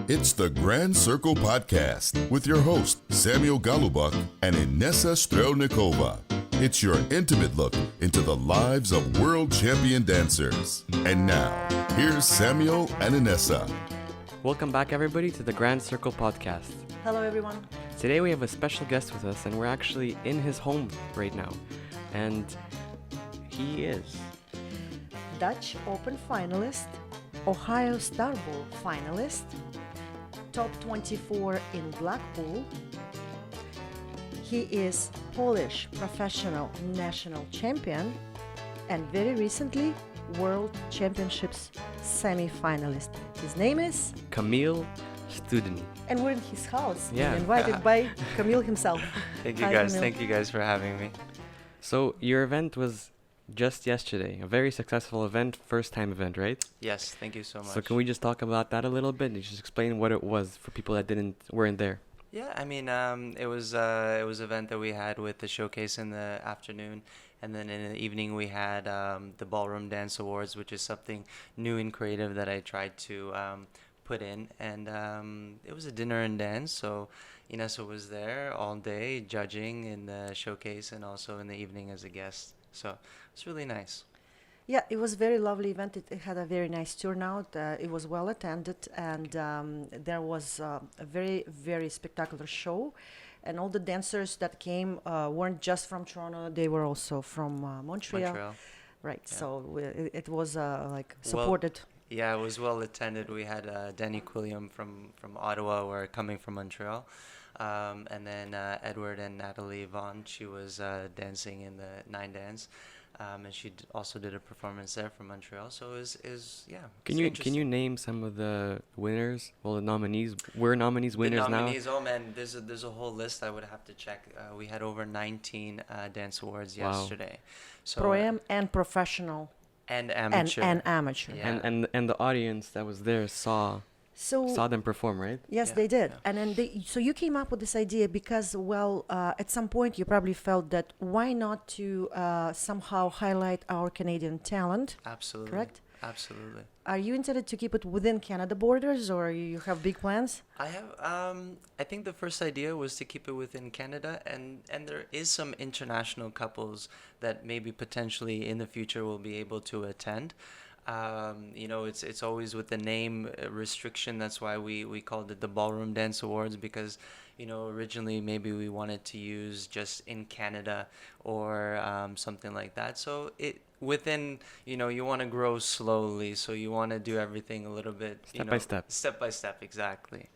It's the Grand Circle Podcast with your host, Samuel Galubak and Inessa Strelnikova. It's your intimate look into the lives of world champion dancers. And now, here's Samuel and Inessa. Welcome back, everybody, to the Grand Circle Podcast. Hello, everyone. Today we have a special guest with us, and we're actually in his home right now. And he is Dutch Open finalist, Ohio Star Bowl finalist, top 24 in Blackpool. He is Polish professional national champion and very recently World Championships semi-finalist. His name is Kamil Studenny. and we're in his house. Yeah. Invited by Kamil himself. Thank you Hi, guys. Kamil. Thank you guys for having me. So, your event was just yesterday, a very successful event, first time event, right? Yes, thank you so much. So, can we just talk about that a little bit? You just explain what it was for people that weren't there. Yeah, I mean, it was an event that we had with the showcase in the afternoon, and then in the evening we had the Ballroom Dance Awards, which is something new and creative that I tried to put in, and it was a dinner and dance. So Inessa was there all day judging in the showcase and also in the evening as a guest. So it's really nice. Yeah, it was a very lovely event. It had a very nice turnout. It was well attended, and there was a very, very spectacular show. And all the dancers that came weren't just from Toronto; they were also from Montreal. Right. Yeah. So it was like Well, supported. Yeah, it was well attended. We had Danny Quilliam from Ottawa, or coming from Montreal. And then Edward and Natalie Vaughn, she was dancing in the Nine Dance. And she also did a performance there from Montreal. So it was yeah. Can you name some of the winners? Well, the nominees. We're nominees, winners the nominees, now. oh man, there's a whole list I would have to check. We had over 19 dance awards Wow. yesterday. So Pro-Am and professional and amateur. and amateur. Yeah. And the audience that was there saw them perform, right? Yes, Yeah, they did. yeah. And then so you came up with this idea because, well, at some point you probably felt that why not to somehow highlight our Canadian talent, Absolutely. correct? Absolutely. Are you intended to keep it within Canada borders or you have big plans? I have. I think the first idea was to keep it within Canada, and there is some international couples that maybe potentially in the future will be able to attend. It's always with the name restriction. That's why we called it the Ballroom Dance Awards, because originally maybe we wanted to use just in Canada or something like that. So it within you want to grow slowly, so you want to do everything a little bit Step by step. Step by step, exactly.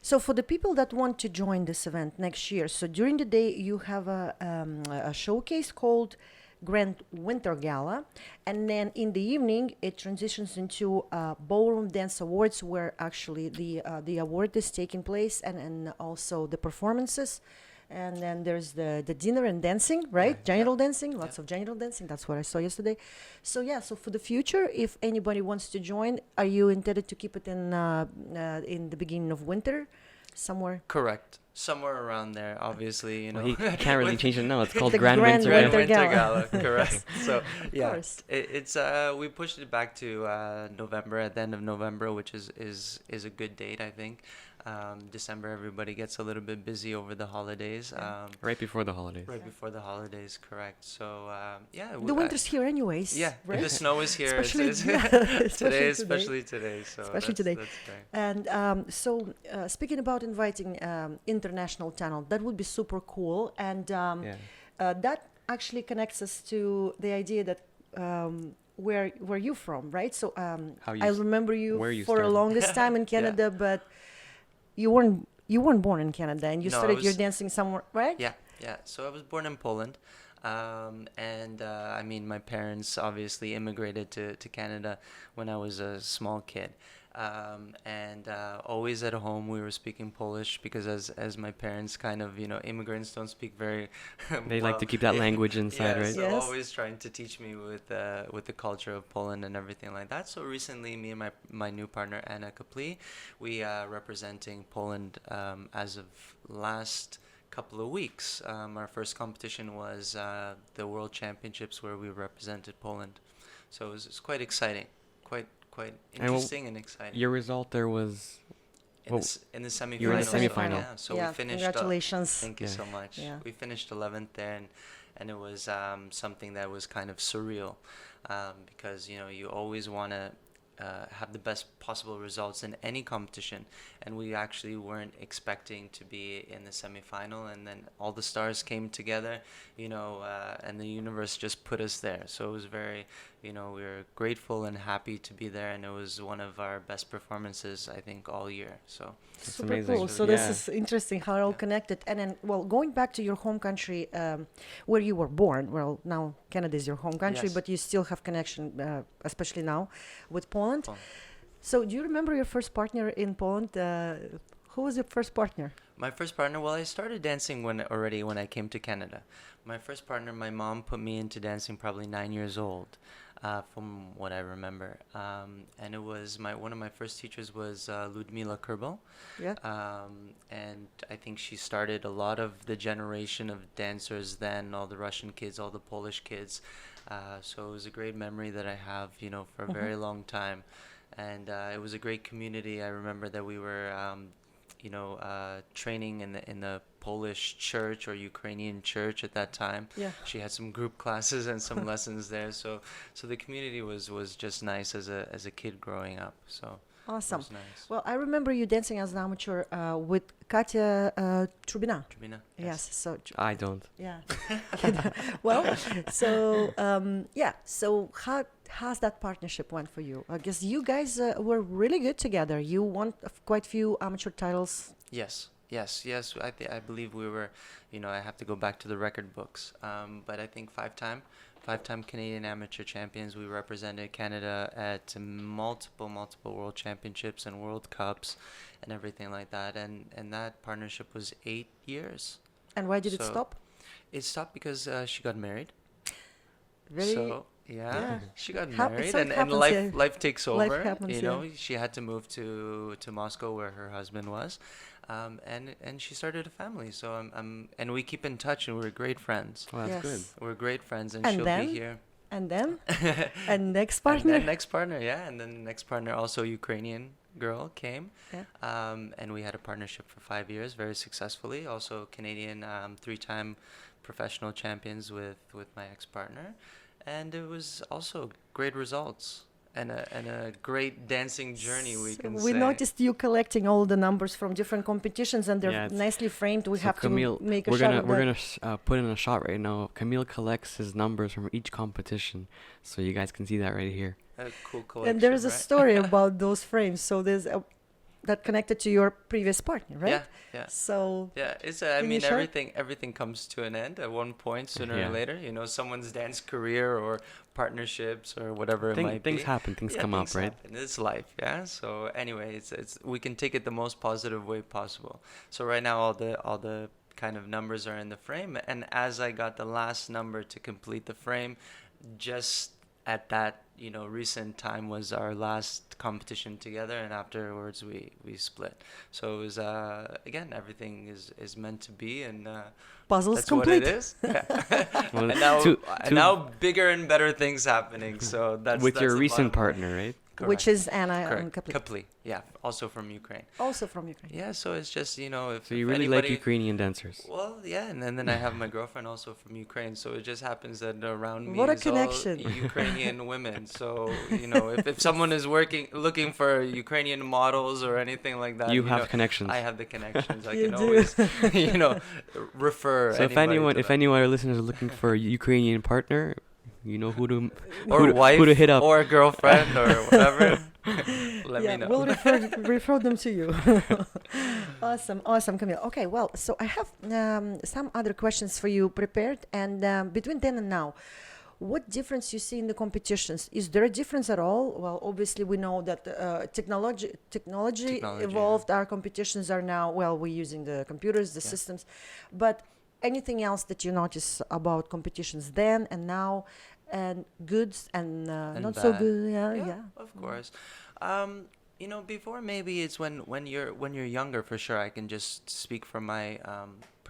So for the people that want to join this event next year, so during the day you have a showcase called Grand Winter Gala, and then in the evening it transitions into Ballroom Dance Awards, where actually the award is taking place, and also the performances, and then there's the dinner and dancing, right? Yeah. Genital dancing, lots of genital dancing. That's what I saw yesterday. So yeah, so for the future, if anybody wants to join, are you intended to keep it in the beginning of winter, somewhere? Correct. Somewhere around there, obviously, Well, he can't really change it now. It's called The Grand Grand Winter. Winter Gala. Gala. Correct. So yeah, course. it's we pushed it back to November, at the end of November, which is a good date, I think. December, everybody gets a little bit busy over the holidays. Right before the holidays. Right before the holidays, correct. So yeah, The winter's here anyways. yeah, right? the snow is here. Especially- Today, especially today. So Especially that's, today. That's great. And so, speaking about inviting international talent, that would be super cool. And Yeah. that actually connects us to the idea that where you from, right? So How you I s- remember where you you for the started. longest time in Canada, but you weren't born in Canada, and you No, I started your was- dancing somewhere, right? Yeah. So I was born in Poland, and I mean, my parents obviously immigrated to Canada when I was a small kid, and always at home we were speaking Polish, because as my parents kind of immigrants don't speak very. They like to keep that language inside, yeah, right? So Yes. always trying to teach me with the culture of Poland and everything like that. So recently, me and my new partner Anna Kapli, we representing Poland as of last couple of weeks. Our first competition was the World Championships, where we represented Poland. So it was quite exciting, quite And interesting and exciting. Your result there was Well, in the semifinals. you were in the semifinal. Yeah, so Yeah, we finished. congratulations. Thank you Yeah. so much. Yeah. We finished 11th there, and it was something that was kind of surreal, because you always want to have the best possible results in any competition, and we actually weren't expecting to be in the semifinal, and then all the stars came together, and the universe just put us there. So it was very, we were grateful and happy to be there, and it was one of our best performances, I think, all year. So That's Super amazing. cool. So Yeah. this is interesting how it all Yeah. connected. And then, well, going back to your home country, where you were born. Well, now Canada is your home country, Yes. but you still have connection, especially now, with Poland. Poland. So, do you remember your first partner in Poland? Who was your first partner? my first partner, well, I started dancing when I came to Canada. My first partner, my mom put me into dancing probably 9 years old, from what I remember. And it was one of my first teachers was Ludmila Kerbel. Yeah. And I think she started a lot of the generation of dancers then, all the Russian kids, all the Polish kids. So it was a great memory that I have, for a very long time. And it was a great community. I remember that we were, training in the Polish church or Ukrainian church at that time. Yeah. She had some group classes and some lessons there. So the community was just nice as a kid growing up. So Awesome. it was nice. Well, I remember you dancing as an amateur with Katya Trubina. Trubina, Yes. So, I don't. yeah. Well, so yeah. So how has that partnership went for you? I guess you guys were really good together. You won quite few amateur titles. Yes. I believe we were, I have to go back to the record books. But I think five-time Canadian amateur champions. We represented Canada at multiple world championships and World Cups and everything like that. And that partnership was 8 years. And why did it So stop? It stopped because she got married. Very. So yeah, she got Hap- married, so it and happens, life yeah. life takes Life over. happens, yeah. She had to move to Moscow where her husband was, and she started a family. So and we keep in touch, and we're great friends. Well, that's Yes. We're great friends, and And she'll then? be here. And then and next And partner. then next partner, yeah, and then the next partner, also Ukrainian girl, came. Yeah. And we had a partnership for 5 years, very successfully. Also Canadian 3-time professional champions with my ex-partner, and it was also great results and a great dancing journey. We So can we say. noticed you collecting all the numbers from different competitions, and they're Yeah, it's- nicely framed. We So have Kamil, to make a we're shot gonna of we're that. gonna put in a shot right now. Camille collects his numbers from each competition, so you guys can see that right here. A cool collection, And there's a right? story about those frames. So there's that connected to your previous partner, right? Yeah. So Yeah, it's. Can you I mean, share? everything comes to an end at one point, sooner Yeah. or later. Someone's dance career or partnerships or whatever it might Things be. happen, things Yeah, come up, right? happen. It's life, yeah. So anyway, it's we can take it the most positive way possible. So right now, all the kind of numbers are in the frame, and as I got the last number to complete the frame, just at that recent time was our last competition together, and afterwards we split. So it was again, everything is meant to be, and puzzle's that's complete. what it is. Well, and now to- and now bigger and better things happening. So that's With that's your the recent bottom line. partner, right? Which is Anna Correct. Kapli. Kapli, yeah, also from Ukraine. Also from Ukraine. Yeah, so it's just if So you if really like anybody- Ukrainian dancers. Well, yeah, and then I have my girlfriend also from Ukraine, so it just happens that around me What a is connection. all Ukrainian women. So if someone is looking for Ukrainian models or anything like that, You have connections. I have the connections. I You can do. always refer. So if anybody to any of our listeners are looking for a Ukrainian partner, you know who to or who to, wife who to hit up. or girlfriend or whatever, let me know. We'll refer them to you. Awesome, Camille. Okay, well, so I have some other questions for you prepared, and between then and now, what difference you see in the competitions? Is there a difference at all? Well, obviously we know that technology Technology, evolved. Our competitions are now, well, we're using the computers, the Yeah. systems, but anything else that you notice about competitions then and now, and goods and, And not so bad. good? Yeah, Yeah. of course. Before maybe it's when you're younger, for sure. I can just speak from my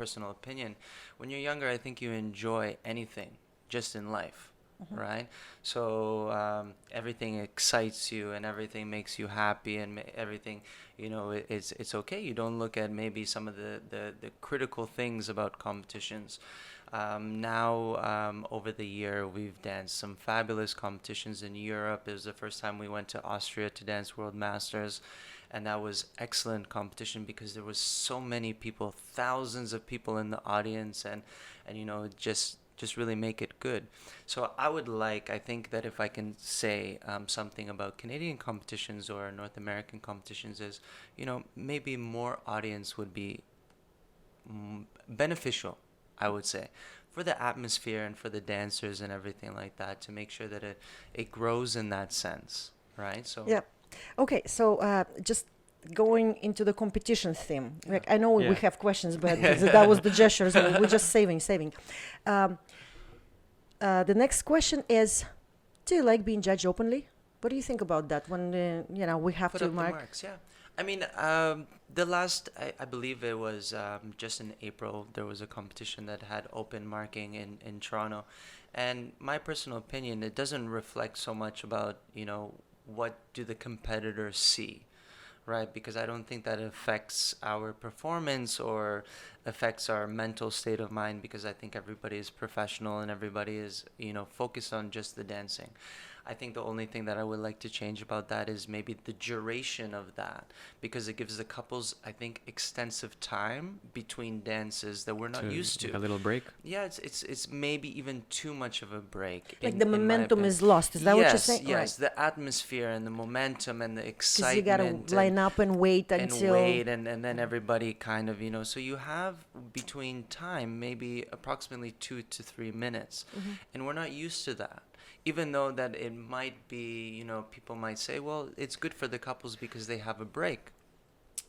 personal opinion. When you're younger, I think you enjoy anything just in life. right? So everything excites you and everything makes you happy and everything, it's okay. You don't look at maybe some of the critical things about competitions. Now, over the year, we've danced some fabulous competitions in Europe. It was the first time we went to Austria to dance World Masters, and that was excellent competition because there was so many people, thousands of people in the audience, and just really make it good. So I think that if I can say something about Canadian competitions or North American competitions is, maybe more audience would be beneficial, I would say, for the atmosphere and for the dancers and everything like that, to make sure that it grows in that sense, right? So Yeah. Okay, so just going into the competition theme. Like, I know we Yeah. have questions, but that was the gesture, so we're just saving. Um, the next question is, do you like being judged openly? What do you think about that when we have put to up the mark? marks, yeah. I mean, the last, I believe it was just in April, there was a competition that had open marking in Toronto. And my personal opinion, it doesn't reflect so much about, what do the competitors see, right? Because I don't think that affects our performance or affects our mental state of mind, because I think everybody is professional and everybody is, focused on just the dancing. I think the only thing that I would like to change about that is maybe the duration of that, because it gives the couples, I think, extensive time between dances that we're not To used like to. a little break. Yeah, it's maybe even too much of a break. Like the in my momentum opinion. is lost. Is that what you're Yes, saying? yes, the atmosphere and the momentum and the Because you gotta excitement line up and wait and until. wait and then everybody kind of, so you have between time maybe approximately 2 to 3 minutes, and we're not used to that. Even though that it might be, people might say, well, it's good for the couples because they have a break,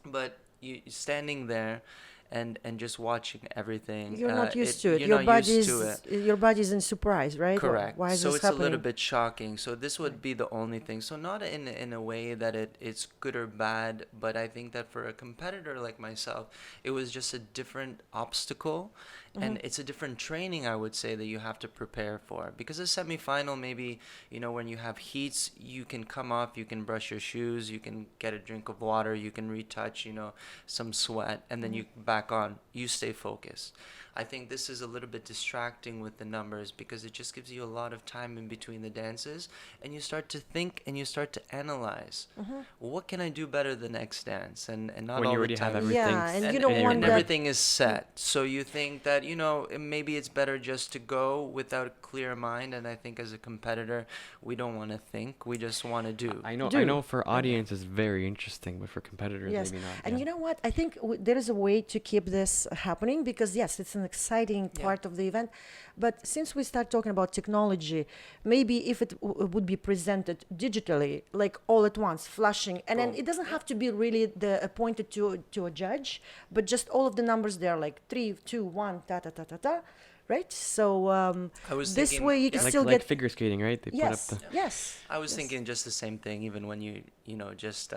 but you standing there and just watching everything, You're not used to it. you're not used to it. Your body's in surprise, right? Correct. Why is So this it's a happening? little bit shocking. So this would be the only thing. So not in a way that it's good or bad, but I think that for a competitor like myself, it was just a different obstacle, and it's a different training, I would say, that you have to prepare for. Because a semifinal, maybe, when you have heats, you can come off, you can brush your shoes, you can get a drink of water, you can retouch, some sweat, and then you back on. You stay focused. I think this is a little bit distracting with the numbers, because it just gives you a lot of time in between the dances, and you start to think and you start to analyze. What can I do better the next dance? And not When all you already the time. have everything. Yeah, and you And, don't and want and that. everything is set. So you think that, maybe it's better just to go without a clear mind. And I think as a competitor, we don't want to think. We just want to do. I know. Do. I know. For audience, it's very interesting, but for competitors, Yes, maybe not. and yeah. you know what? I think there is a way to keep this happening, because yes, it's an exciting Yeah. part of the event. But since we start talking about technology, maybe if it would be presented digitally, like all at once, flashing, and then Boom. it doesn't have to be really appointed to a judge, but just all of the numbers there, like 3, 2, 1, ta ta ta ta ta, right? So I was this thinking, way you can yeah. like still like get. figure skating, right? They Yes, put up yes. I was yes. thinking just the same thing, even when you just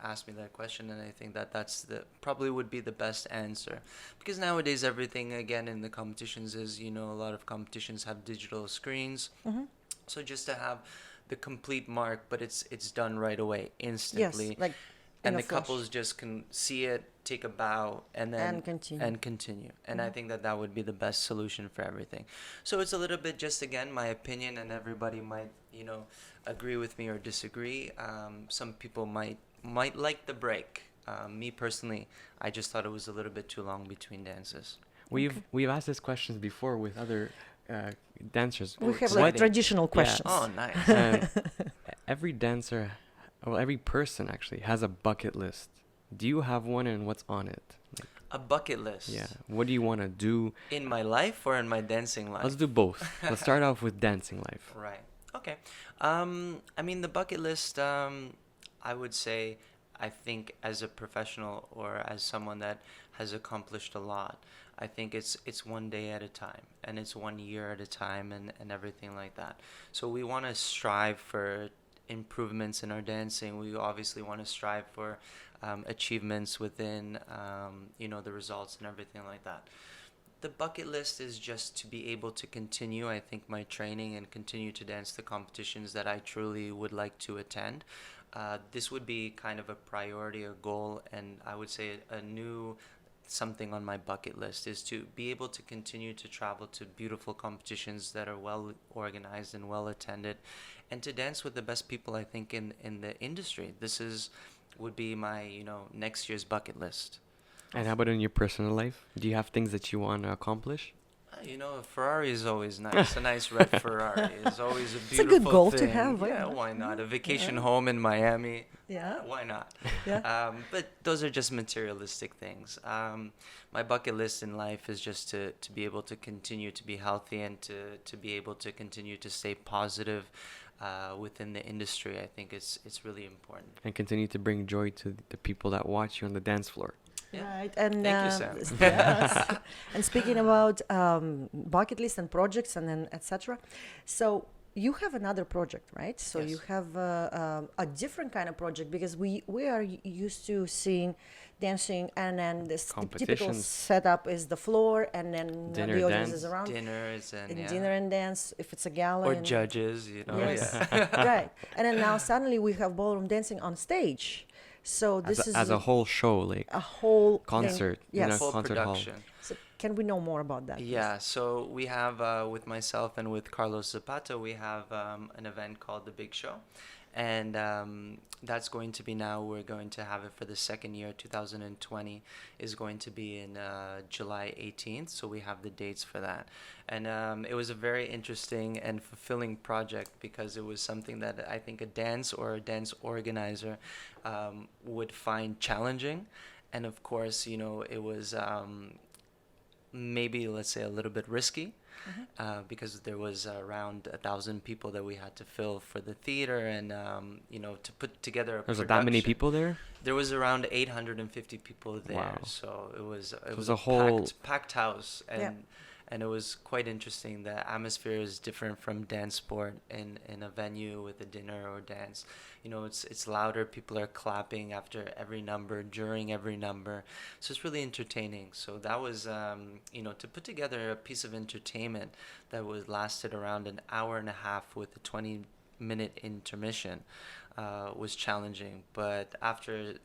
asked me that question, and I think that that's probably would be the best answer, because nowadays everything again in the competitions is, a lot of competitions have digital screens, so just to have the complete mark, but it's done right away, instantly, Yes, like in and a the flash. couples just can see it, take a bow, and then And continue. and continue. And I think that that would be the best solution for everything. So it's a little bit just, again, my opinion, and everybody might, agree with me or disagree. Some people might like the break. Me personally, I just thought it was a little bit too long between dances. We've asked these questions before with other dancers. We have like exciting. traditional questions. Oh, nice. Every dancer, well, every person actually has a bucket list. Do you have one, and what's on it? Like, A bucket list. yeah. What do you want to do? In my life or in my dancing life? Let's do both. Let's start off with dancing life. Right. Okay. I mean, the bucket list, I would say, I think as a professional or as someone that has accomplished a lot, I think it's one day at a time, and it's 1 year at a time, and everything like that. So we want to strive for improvements in our dancing. We obviously want to strive for achievements within, the results and everything like that. The bucket list is just to be able to continue, I think, my training and continue to dance the competitions that I truly would like to attend. This would be kind of a priority, a goal, and I would say a new something on my bucket list is to be able to continue to travel to beautiful competitions that are well organized and well attended, and to dance with the best people, I think, in the industry. This is would be my, next year's bucket list. And how about in your personal life? Do you have things that you want to accomplish? A Ferrari is always nice. A nice red Ferrari is always a It's a beautiful good goal to thing. have, why Yeah, not? why not? A vacation Yeah. home in Miami. Yeah. Why not? Yeah. But those are just materialistic things. My bucket list in life is just to be able to continue to be healthy and to be able to continue to stay positive within the industry. I think it's really important. And continue to bring joy to the people that watch you on the dance floor. Yeah. Right. And Thank you, Sam. yes. And speaking about bucket list and projects and then etc. So you have another project, right? So Yes. you have a different kind of project because we are used to seeing dancing and then this the typical Competitions. setup is the floor and then Dinner, the audience dance. is around. Dinners and And yeah. dinner and dance if it's a gala. Or and judges, Yes. yeah. Right. And then now suddenly we have ballroom dancing on stage. So this is As a whole show, like a whole thing. concert, Yes. Full concert hall. production. So can we know more about that? please? Yeah, so we have with myself and with Carlos Zapata, we have an event called The Big Show. And that's going to be now, we're going to have it for the second year, 2020, is going to be in July 18th. So we have the dates for that. And it was a very interesting and fulfilling project because it was something that I think a dance or a dance organizer would find challenging. And of course, it was maybe, let's say, a little bit risky. Because there was around 1,000 people that we had to fill for the theater, and to put together a There's production. that many people there? There was around 850 people there, Wow. so it was a whole- packed house, and Yeah. and it was quite interesting. The atmosphere is different from dance sport in a venue with a dinner or dance. It's louder. People are clapping after every number, during every number. So it's really entertaining. So that was, to put together a piece of entertainment that was lasted around an hour and a half with a 20-minute intermission was challenging. But after,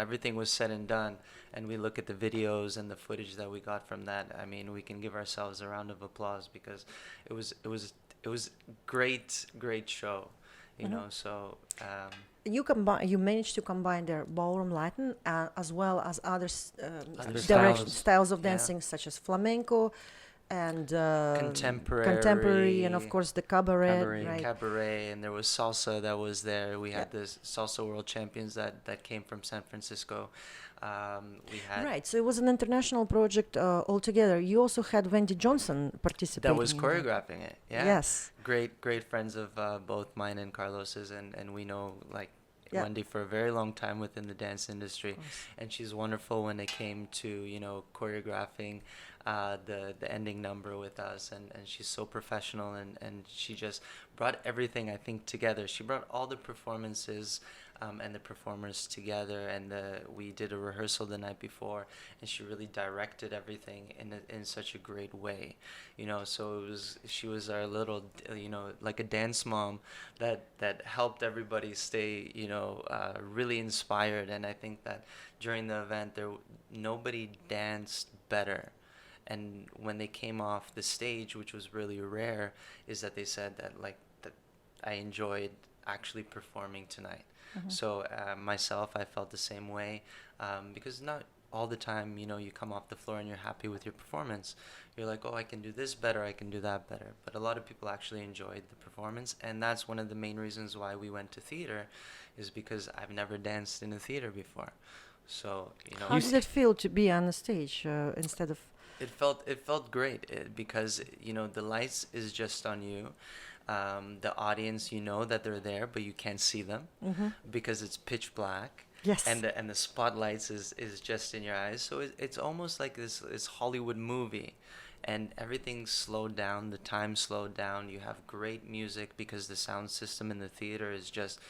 everything was said and done, and we look at the videos and the footage that we got from that, I mean, we can give ourselves a round of applause because it was great show. So You managed to combine their ballroom Latin as well as other Other styles of yeah. dancing such as flamenco and Contemporary. and of course the cabaret, Cabaret. right? cabaret, and there was salsa that was there. We had Yeah. the salsa world champions that came from San Francisco. We had Right, so it was an international project altogether. You also had Wendy Johnson participating. that was in choreographing it. Yeah. Yes. Great friends of both mine and Carlos's, and we know Yeah. Wendy for a very long time within the dance industry, course. and she's wonderful when it came to choreographing the ending number with us, and she's so professional, and she just brought everything, I think, together. She brought all the performances and the performers together, and we did a rehearsal the night before, and she really directed everything in such a great way, so she was our little, like a dance mom that helped everybody stay, really inspired. And I think that during the event nobody danced better. And when they came off the stage, which was really rare, is that they said that I enjoyed actually performing tonight. So myself, I felt the same way, because not all the time, you come off the floor and you're happy with your performance. You're like, oh, I can do this better, I can do that better. But a lot of people actually enjoyed the performance, and that's one of the main reasons why we went to theater, is because I've never danced in a theater before. So, How did it feel to be on the stage instead of? It felt great because the lights is just on you. The audience, that they're there, but you can't see them because it's pitch black. Yes. And the spotlights is just in your eyes. So it's almost like this Hollywood movie, and everything slowed down. The time slowed down. You have great music because the sound system in the theater is just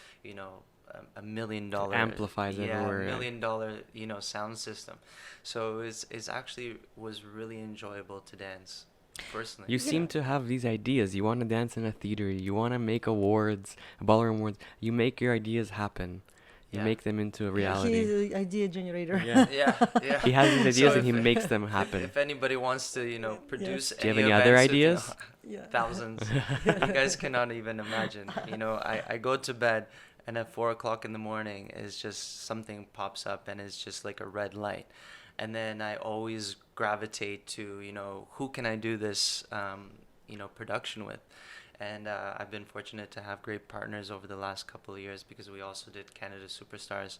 a $1 million amplifies everywhere. $1 million sound system. So it's actually was really enjoyable to dance personally. You seem to have these ideas. You want to dance in a theater. You want to make awards, ballroom awards. You make your ideas happen. You Yeah. make them into a He reality. is an idea generator. Yeah. Yeah. He has these ideas So and he if- makes them happen. If anybody wants to, produce Do you have any any other events, ideas? Yeah. thousands. You guys cannot even imagine. I go to bed and at 4 o'clock in the morning is just something pops up and it's just like a red light. And then I always gravitate to, who can I do this, production with? And I've been fortunate to have great partners over the last couple of years because we also did Canada Superstars.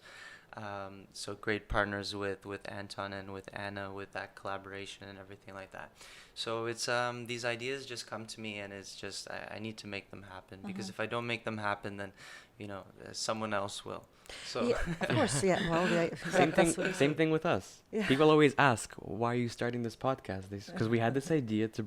So great partners with Anton and with Anna with that collaboration and everything like that. So it's these ideas just come to me and it's just I need to make them happen because if I don't make them happen then someone else will. So Yeah, of course, yeah. Well, yeah, Same that's thing. what- Same thing with us. Yeah. People always ask, "Why are you starting this podcast?" Because we had this idea to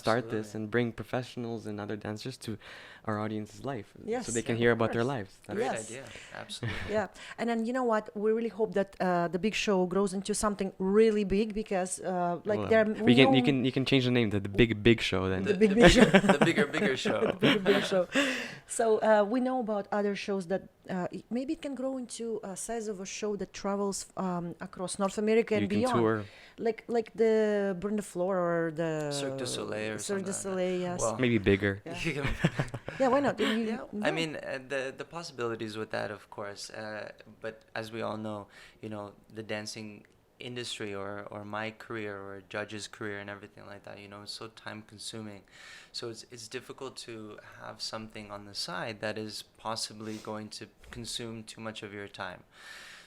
start this Absolutely. and bring professionals and other dancers to our audience's life, Yes, so they can yeah, hear of about their course. lives. great Yes. idea. Absolutely. Yeah, and then you know what? We really hope that the big show grows into something really big because, like, Well, there. we can you can change the name to the big show then. The big show. The bigger show. Big show. So we know about other shows that maybe it can grow into a size of a show that travels across North America and You can beyond. tour. Like the Burn the Floor or the Cirque du Soleil or Cirque du something like Soleil, yes. Well, Maybe bigger. Yeah. You can- Yeah, why not? Yeah, I no. mean the possibilities with that, of course. But as we all know, the dancing industry or my career or a judge's career and everything like that, it's so time consuming. So it's difficult to have something on the side that is possibly going to consume too much of your time.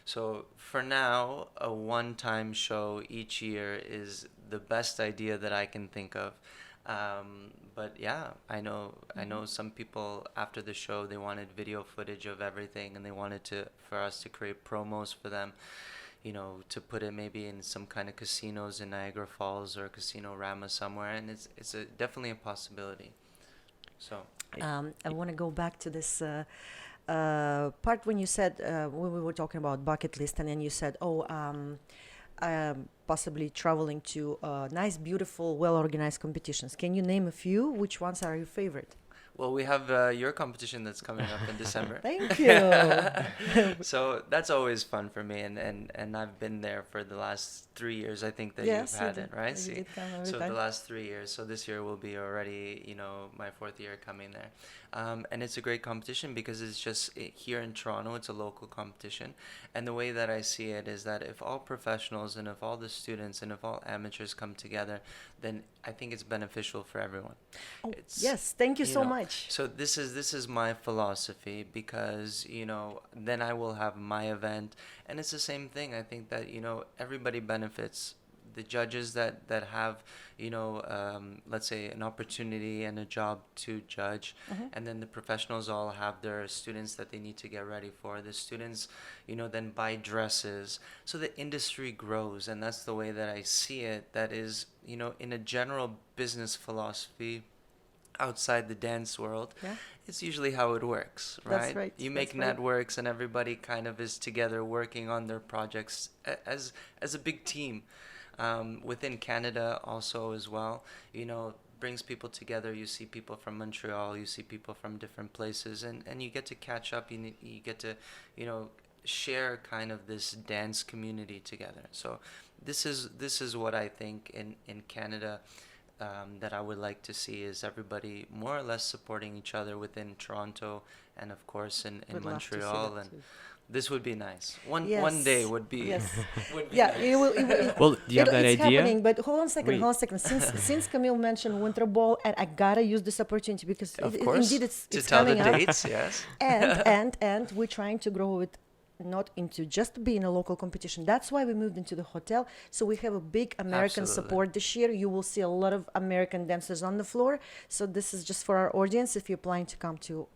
So for now, a one-time show each year is the best idea that I can think of. But yeah, I know some people after the show they wanted video footage of everything and they wanted for us to create promos for them, to put it maybe in some kind of casinos in Niagara Falls or Casino Rama somewhere, and it's definitely a possibility. So I want to go back to this part when you said when we were talking about bucket list, and then you said, possibly traveling to nice, beautiful, well-organized competitions. Can you name a few? Which ones are your favorite? well, we have your competition that's coming up in December. Thank you. So that's always fun for me, and I've been there for the last 3 years. I think that Yes, you've had you it, did. right? You See, did come every so time. the last 3 years. So this year will be already, my 4th year coming there, and it's a great competition because it's just here in Toronto. It's a local competition, and the way that I see it is that if all professionals and if all the students and if all amateurs come together, then I think it's beneficial for everyone. Oh, It's, yes, thank you so know, much. So this is my philosophy because then I will have my event, and it's the same thing. I think that everybody benefits. The judges that have let's say an opportunity and a job to judge, and then the professionals all have their students that they need to get ready for. The students then buy dresses, so the industry grows, and that's the way that I see it. That is in a general business philosophy outside the dance world, Yeah. it's usually how it works, right? That's right, You make that's right. networks and everybody kind of is together working on their projects as a big team. Within Canada also as well, brings people together. You see people from Montreal, you see people from different places, and you get to catch up. You get to, share kind of this dance community together. So this is what I think in Canada that I would like to see is everybody more or less supporting each other within Toronto and of course in Would love to see Montreal, that and too. this would be nice. One Yes. day would be Yes. would be Yeah, nice. Well, do you have that it's idea? happening, but hold on a second, Wait. hold on a second. Since Camille mentioned Winter Ball, and I gotta use this opportunity because Of it, course, indeed it's to tell the coming up. dates, yes. and we're trying to grow it not into just being a local competition. That's why we moved into the hotel. So we have a big American Absolutely. support this year. You will see a lot of American dancers on the floor. So this is just for our audience. If you're planning to come to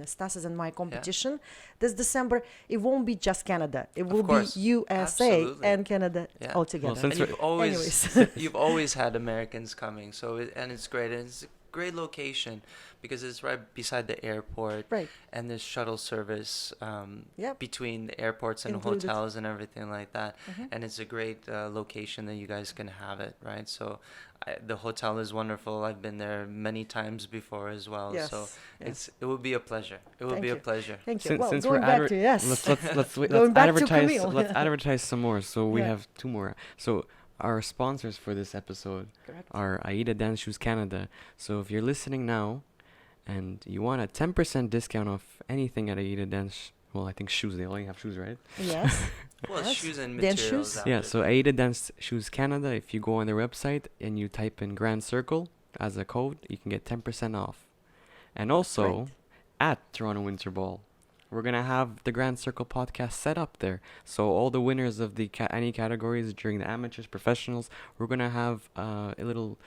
Stas's and my competition this December, it won't be just Canada. It will be course. USA Absolutely. and Canada Yeah. all together. Well, since And you've always Anyways. you've always had Americans coming, so and it's great, and it's great location because it's right beside the airport. Right. And there's shuttle service Yep. between the airports and Included. hotels and everything like that. Mhm. And it's a great location that you guys can have it, right? So the hotel is wonderful. I've been there many times before as well. Yes. So Yes. it will be a pleasure. It will Thank be a you. pleasure. Thank you. Since, Well, since going we're back to yes. let's wait, Going let's back to advertise Kamil. let's advertise some more. So we Yeah. have two more. So our sponsors for this episode Correct. are Aida Dance Shoes Canada. So if you're listening now and you want a 10% discount off anything at Aida Dance, well, I think shoes, they only have shoes, right? Yes. Well, Yes. shoes and Dance materials. shoes? out Yeah, there. so Aida Dance Shoes Canada, if you go on their website and you type in Grand Circle as a code, you can get 10% off. And also, Right. at Toronto Winter Ball, we're going to have the Grand Circle podcast set up there. So all the winners of the any categories during the amateurs, professionals, we're going to have a little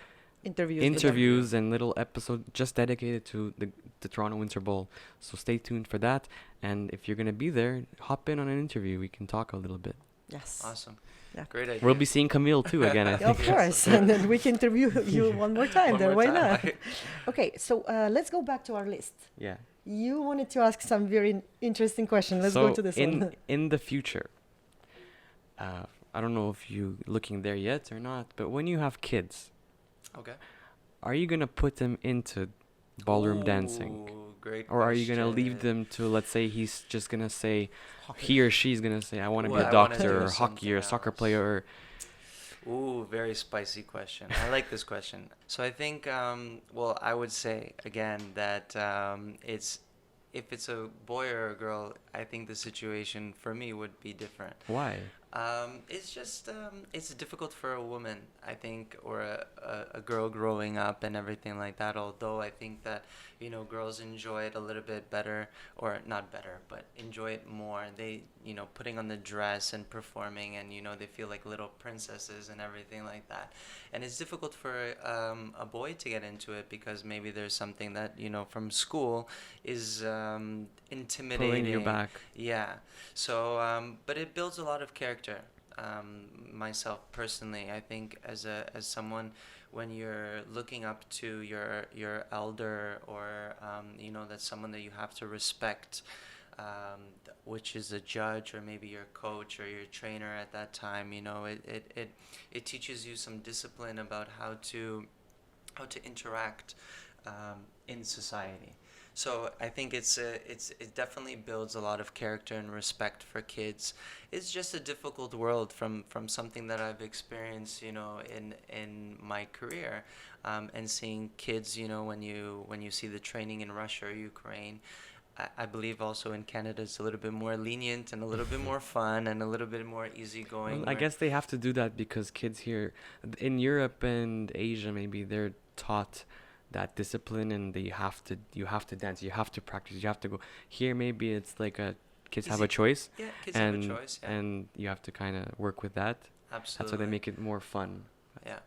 interviews and little episode just dedicated to the Toronto Winter Ball. So stay tuned for that. And if you're going to be there, hop in on an interview. We can talk a little bit. Yes. Awesome. Yeah. Great idea. We'll be seeing Camille too again, I Of think. course, and then we can interview you one more time. One there, more why time. not? Okay, so let's go back to our list. Yeah. You wanted to ask some very interesting question. Let's go to this one. In the future, I don't know if you looking there yet or not, but when you have kids, Okay. are you gonna put them into ballroom dancing, Ooh, great or are you gonna leave question. them to, let's say he's just gonna say, he or she's gonna say, I want to be Well, a I wanna doctor do or hockey or a something soccer else. player or Ooh, very spicy question. I like this question. So I think, well, I would say again that it's if it's a boy or a girl, I think the situation for me would be different. why? It's just it's difficult for a woman, I think, or a girl growing up and everything like that. Although I think that girls enjoy it a little bit better, or not better, but enjoy it more. They putting on the dress and performing, and they feel like little princesses and everything like that. And it's difficult for a boy to get into it because maybe there's something that from school is intimidating. Pulling you back. Yeah. So, but it builds a lot of character. Myself personally, I think as someone, when you're looking up to your elder, or that's someone that you have to respect, which is a judge or maybe your coach or your trainer at that time. It teaches you some discipline about how to interact in society. So I think it definitely builds a lot of character and respect for kids. It's just a difficult world from something that I've experienced, in my career, and seeing kids, when you see the training in Russia or Ukraine. I believe also in Canada it's a little bit more lenient and a little bit more fun and a little bit more easygoing. Well, I guess they have to do that because kids here in Europe and Asia, maybe they're taught that discipline and you have to dance, you have to practice, you have to go. Here maybe it's like kids have a Easy. choice, Yeah, kids and have a choice. Yeah, and you have to kind of work with that. That's absolutely. why they make it more fun. Yeah.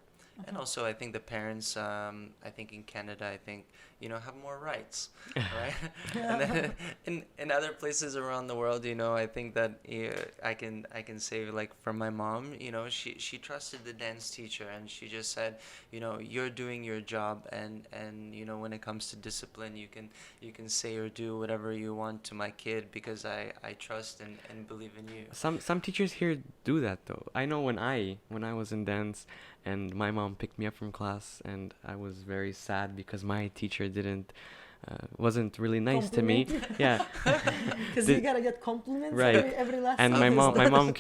And also, I think the parents, I think in Canada, I think, have more rights, right? And then in other places around the world, I think that I can say, like, from my mom, she trusted the dance teacher, and she just said, you're doing your job, and when it comes to discipline, you can say or do whatever you want to my kid because I trust and believe in you. Some teachers here do that though. I know when I was in dance and my mom picked me up from class and I was very sad because my teacher wasn't really nice to me. Yeah. Because you gotta get compliments Right. every lesson. And my is- mom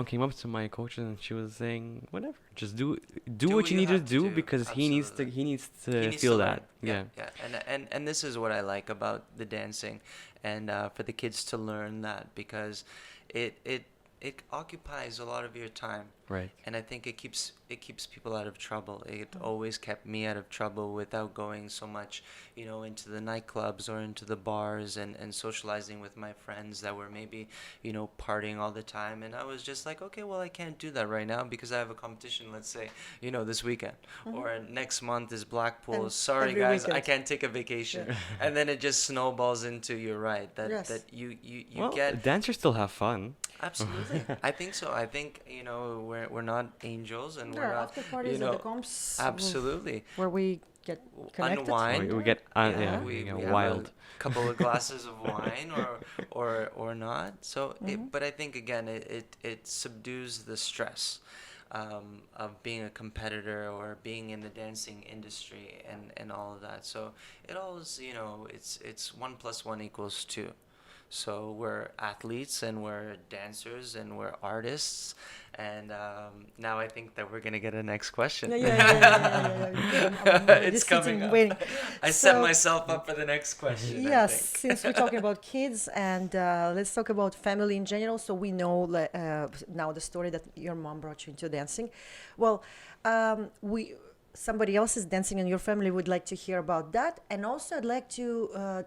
came up to my coach and she was saying, whatever, just do what you need to have to do do. because he needs to Absolutely. he needs to He needs feel to that. learn. Yeah. And this is what I like about the dancing, and for the kids to learn that because it occupies a lot of your time. Right. And I think it keeps people out of trouble. It always kept me out of trouble without going so much, into the nightclubs or into the bars and socializing with my friends that were maybe, partying all the time. And I was just like, okay, well, I can't do that right now because I have a competition, let's say, this weekend. Or next month is Blackpool. And Sorry, every guys, I weekend. can't take a vacation. And then it just snowballs into, you're right, that Yes. that you Well, get... dancers still have fun. Absolutely. I think so. I think, we're not angels and There we're are not, after parties you at the know, comps absolutely. where we get connected. Unwind. We get Yeah, we get we have a wild. couple of glasses of wine or not. So, Mhm. but I think again, it subdues the stress of being a competitor or being in the dancing industry and all of that. So it all is, it's 1 plus 1 equals 2. So we're athletes and we're dancers and we're artists. And now I think that we're gonna get a next question. I'm already It's sitting coming up. waiting. I set So, myself up for the next question, I yes, think. since we're talking about kids, and let's talk about family in general. So we know now the story that your mom brought you into dancing. Well, we somebody else is dancing in your family would like to hear about that, and also I'd like to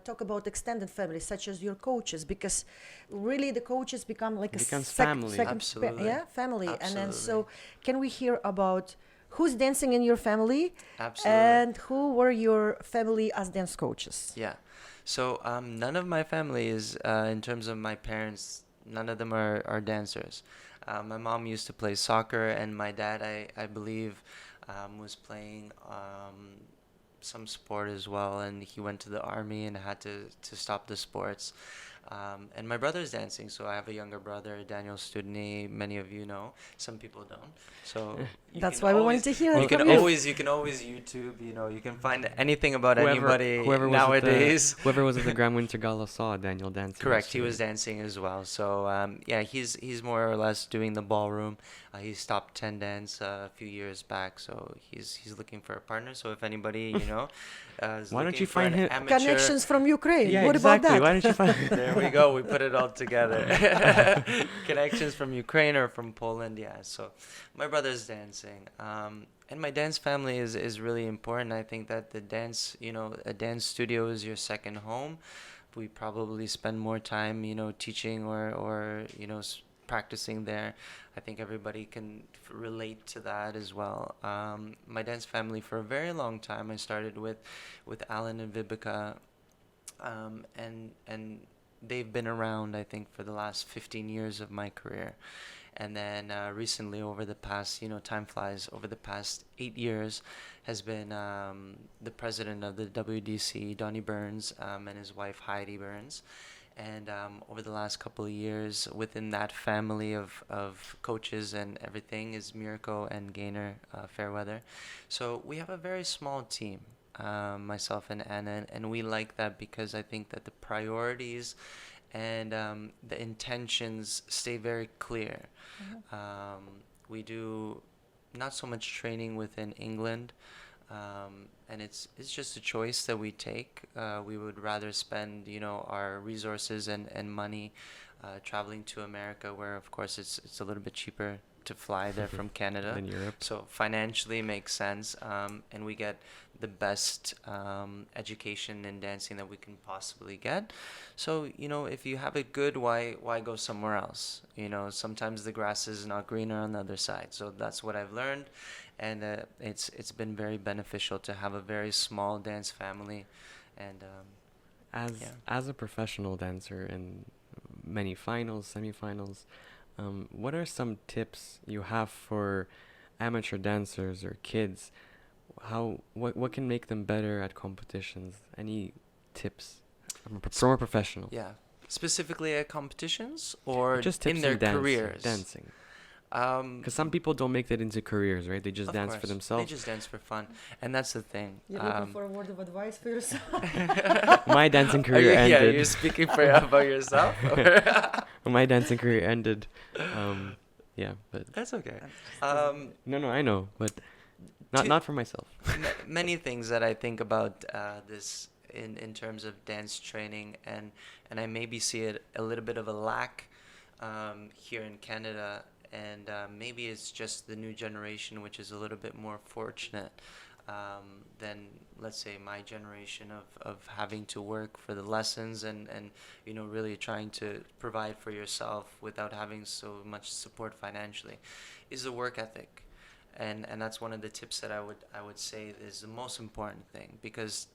talk about extended family, such as your coaches, because really the coaches become like a Becomes family. second, Absolutely. yeah, family. And then Absolutely. so, can we hear about who's dancing in your family? Absolutely. And who were your family as dance coaches? Yeah. So none of my family is, in terms of my parents, none of them are dancers. My mom used to play soccer, and my dad, I believe, was playing some sport as well, and he went to the army and had to stop the sports. And my brother's dancing, so I have a younger brother, Daniel Studenny. Many of you know, some people don't. So That's why we wanted to hear you it can from you. always YouTube. You can find anything about anybody whoever nowadays. whoever was at the Grand Winter Gala saw Daniel dancing. Correct, he yesterday. was dancing as well. So yeah, he's more or less doing the ballroom. He stopped 10 dance a few years back, so he's looking for a partner. So if anybody is Why don't looking you for find an him- amateur, Connections from Ukraine. Yeah, What exactly. about that? Why don't you find? there we go. We put it all together. Connections from Ukraine or from Poland, yeah. So my brother's dancing. And my dance family is really important. I think that the dance, a dance studio is your second home. We probably spend more time, teaching or practicing there. I think everybody can relate to that as well. My dance family for a very long time, I started with Alan and Vibica, and they've been around, I think, for the last 15 years of my career. And then recently, over the past, time flies, over the past 8 years, has been the president of the WDC, Donnie Burns, and his wife, Heidi Burns. And over the last couple of years, within that family of coaches and everything, is Mirko and Gaynor Fairweather. So we have a very small team, myself and Anna, and we like that because I think that the priorities and the intentions stay very clear. We do not so much training within England, and it's just a choice that we take. We would rather spend our resources and money traveling to America, where of course it's a little bit cheaper to fly there from Canada. Than Europe. So financially makes sense, and we get the best education in dancing that we can possibly get. So if you have it good, why go somewhere else? Sometimes the grass is not greener on the other side. So that's what I've learned, and it's been very beneficial to have a very small dance family, and yeah. As a professional dancer in many finals, semifinals, what are some tips you have for amateur dancers or kids? What can make them better at competitions? Any tips from a professional? Yeah, specifically at competitions or Just tips in their in dancing, careers. dancing. Um, Because some people don't make that into careers, right? They just of dance for course, themselves. They just dance for fun, and that's the thing. You're looking for a word of advice for yourself? My dancing Are career you, yeah, ended. you're speaking about yourself. My dancing career ended. Yeah, but That's okay. no, I know, but not To- not for myself. Many things that I think about this in terms of dance training, and I maybe see it a little bit of a lack here in Canada, and maybe it's just the new generation, which is a little bit more fortunate than, let's say, my generation of having to work for the lessons and really trying to provide for yourself without having so much support financially, is the work ethic. And that's one of the tips that I would say is the most important thing, because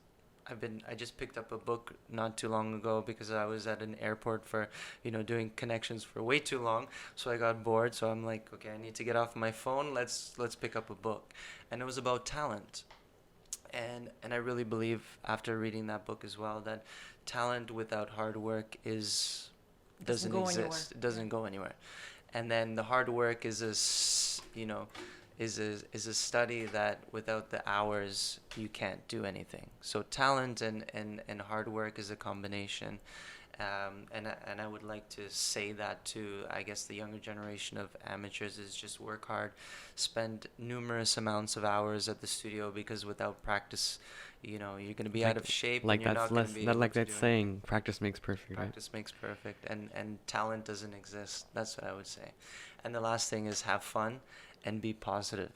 I just picked up a book not too long ago because I was at an airport for, doing connections for way too long. So I got bored. So I'm like, okay, I need to get off my phone. Let's pick up a book, and it was about talent. And I really believe after reading that book as well that talent without hard work doesn't go exist. anywhere. It doesn't go anywhere. And then the hard work is is a study that without the hours you can't do anything. So talent and hard work is a combination. And I would like to say that to, I guess, the younger generation of amateurs is just work hard, spend numerous amounts of hours at the studio, because without practice, you're going to be out of shape. Like and you're that's not going less to be that able like to that do saying, practice makes perfect, right? Practice makes perfect, and talent doesn't exist. That's what I would say. And the last thing is have fun and be positive,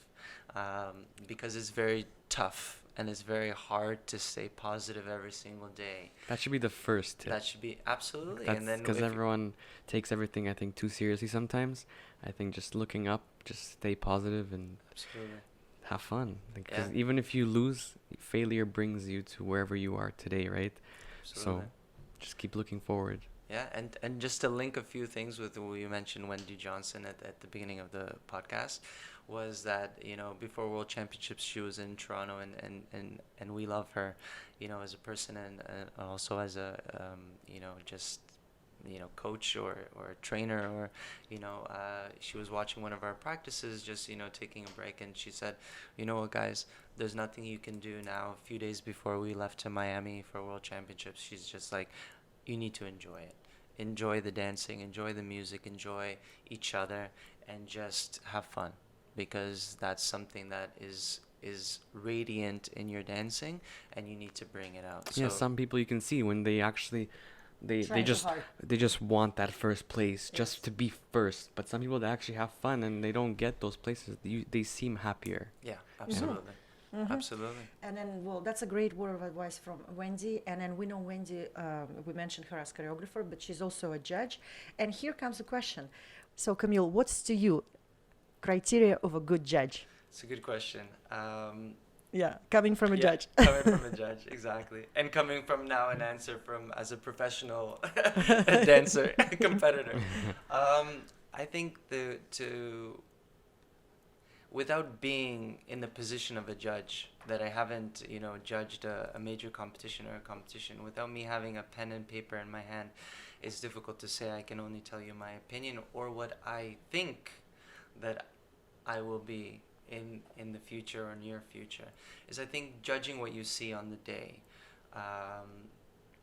because it's very tough and it's very hard to stay positive every single day. That should be the first tip. That should be absolutely. That's And then because if you- everyone takes everything, I think, too seriously sometimes. I think just looking up, just stay positive and absolutely. have fun. Because Yeah. even if you lose, failure brings you to wherever you are today, right? Absolutely. So just keep looking forward. Yeah, and just to link a few things with what you mentioned, Wendy Johnson, at the beginning of the podcast, was that, before World Championships she was in Toronto, and we love her, as a person, and also as a just coach or trainer, or she was watching one of our practices, just taking a break, and she said, you know what, guys, there's nothing you can do now. A few days before we left to Miami for World Championships, she's just like, you need to enjoy it. Enjoy the dancing, enjoy the music, enjoy each other, and just have fun, because that's something that is radiant in your dancing, and you need to bring it out. Yeah, So some people you can see when they actually they Trying too just hard. they just want that first place just to be first. But some people that actually have fun and they don't get those places, they seem happier. yeah, absolutely. Absolutely. And then, well, that's a great word of advice from Wendy. And then we know Wendy, we mentioned her as choreographer, but she's also a judge. And here comes the question. So, Camille, what's to you criteria of a good judge? It's a good question. Yeah, coming from a Yeah, judge. coming from a judge, exactly. And coming from now an answer from as a professional dancer, competitor. I think without being in the position of a judge, that I haven't, judged a major competition or a competition, without me having a pen and paper in my hand, it's difficult to say. I can only tell you my opinion or what I think that I will be in the future or near future. Is, I think, judging what you see on the day,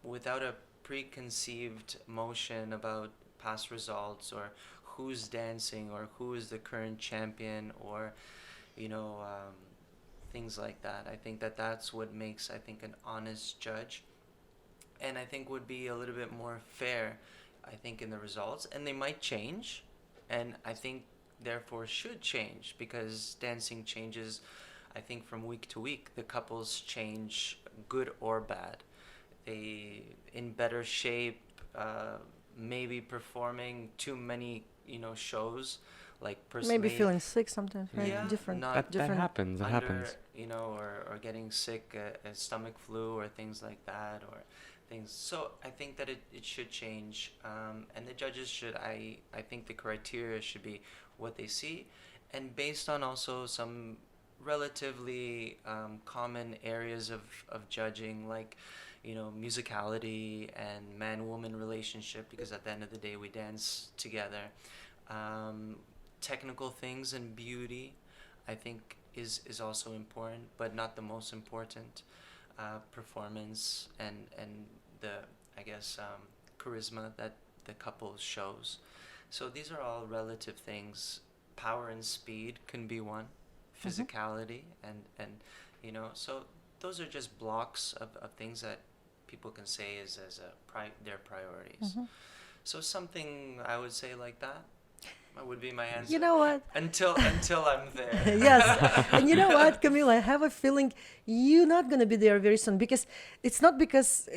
without a preconceived notion about past results, or who's dancing, or who is the current champion, or things like that. I think that that's what makes, I think, an honest judge, and I think would be a little bit more fair, I think, in the results. And they might change, and I think therefore should change, because dancing changes, I think, from week to week. The couples change, good or bad. They in better shape, maybe performing too many shows, like personally, Maybe feeling sick sometimes, right? Yeah, Different. not That different. happens. That happens. or getting sick, a stomach flu or things like that, or things. So I think that it should change, and the judges should, I think the criteria should be what they see, and based on also some relatively common areas of judging, like musicality and man-woman relationship, because at the end of the day we dance together. Technical things and beauty, I think, is also important, but not the most important. Performance and the, I guess, charisma that the couple shows. So these are all relative things. Power and speed can be one. Physicality and so those are just blocks of things that people can say is as their priorities. So something I would say like that would be my answer. You know what? Until I'm there. Yes. And you know what, Camille, I have a feeling you're not going to be there very soon, because it's not because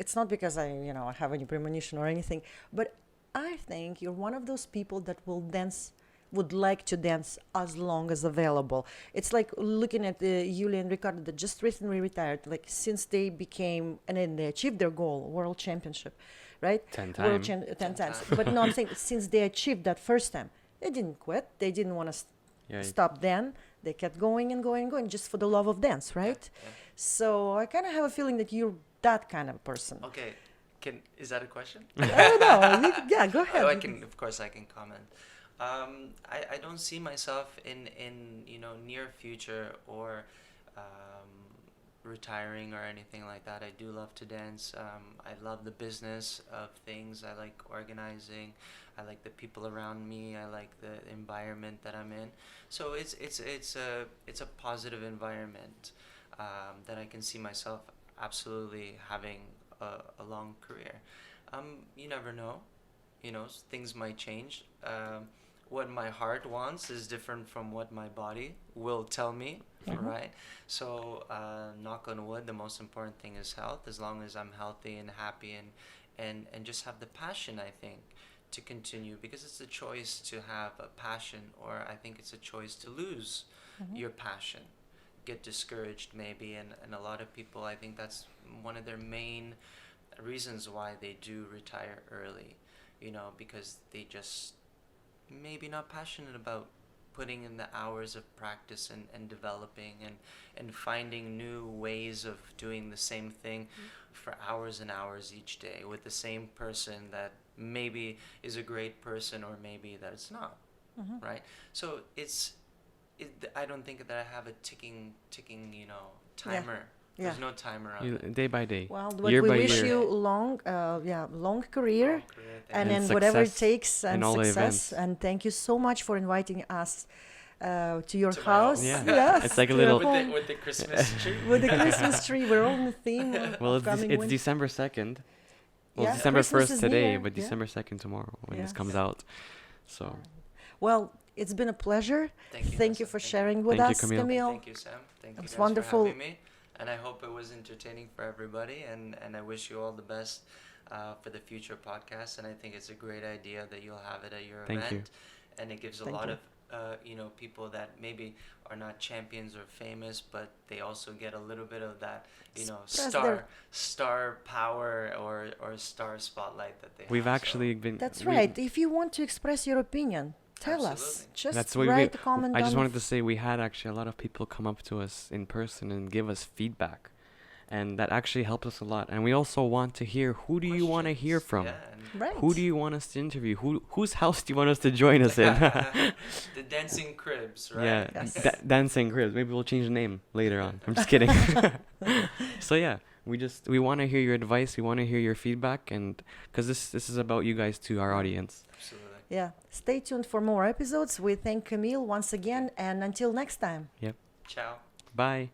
I have any premonition or anything, but I think you're one of those people that will dance would like to dance as long as available. It's like looking at Yulia and Ricardo that just recently retired. Like since they became and then they achieved their goal, world championship, right? 10 World time. 10 times. times. But no, I'm saying since they achieved that first time, they didn't quit. They didn't want to Yeah. stop then. They kept going and going and going just for the love of dance, right? Yeah. So I kind of have a feeling that you're that kind of person. Okay. Is that a question? I don't know. Yeah, go ahead. Oh, of course, I can comment. I don't see myself in near future or retiring or anything like that. I do love to dance. I love the business of things. I like organizing. I like the people around me. I like the environment that I'm in. So it's a positive environment that I can see myself absolutely having a long career. You never know. Things might change. What my heart wants is different from what my body will tell me, right? So, knock on wood, the most important thing is health. As long as I'm healthy and happy and just have the passion, I think, to continue, because it's a choice to have a passion, or I think it's a choice to lose your passion, get discouraged maybe, and a lot of people, I think that's one of their main reasons why they do retire early, because they just maybe not passionate about putting in the hours of practice and developing and finding new ways of doing the same thing for hours and hours each day with the same person that maybe is a great person or maybe that it's not, right? So I don't think that I have a ticking timer. Yeah. There's no timer on it. Day by day. Well, what year we by wish year. you long career, Long career, and And then whatever it success takes in and all the success. events. And thank you so much for inviting us to your To my house. home. Yeah. Yes, It's like a to your little- home. with the Christmas tree. With the Christmas tree. We're all in the theme of Well, it's coming winter. December 2nd. Well, Yeah, December Christmas 1st is today, near, but yeah. December 2nd tomorrow when this Yes. comes out. So, Well, it's been a pleasure. Thank you. Thank you Nessa. for Thank sharing with Thank you, us, Kamil. Camille. Thank you, Sam. Thank you It's guys wonderful. for having me. And I hope it was entertaining for everybody. And I wish you all the best for the future podcast. And I think it's a great idea that you'll have it at your Thank you. event. And it gives a Thank lot you. of people that maybe are not champions or famous, but they also get a little bit of that Express their- star power or star spotlight that they we've have. actually been. That's we- right. If you want to express your opinion, tell us. Absolutely. Just That's what write a comment I down. just wanted to say we had actually a lot of people come up to us in person and give us feedback. And that actually helped us a lot. And we also want to hear, who do you want to hear Questions. from? Yeah, and Right. Who do you want us to interview? Whose house do you want us to join us in? the dancing cribs, right? Yeah, Yes. Dancing Cribs. Maybe we'll change the name later on. I'm just kidding. So yeah, we want to hear your advice. We want to hear your feedback, and because this is about you guys too, our audience. Absolutely. Yeah. Stay tuned for more episodes. We thank Camille once again, and until next time. Ciao. Bye.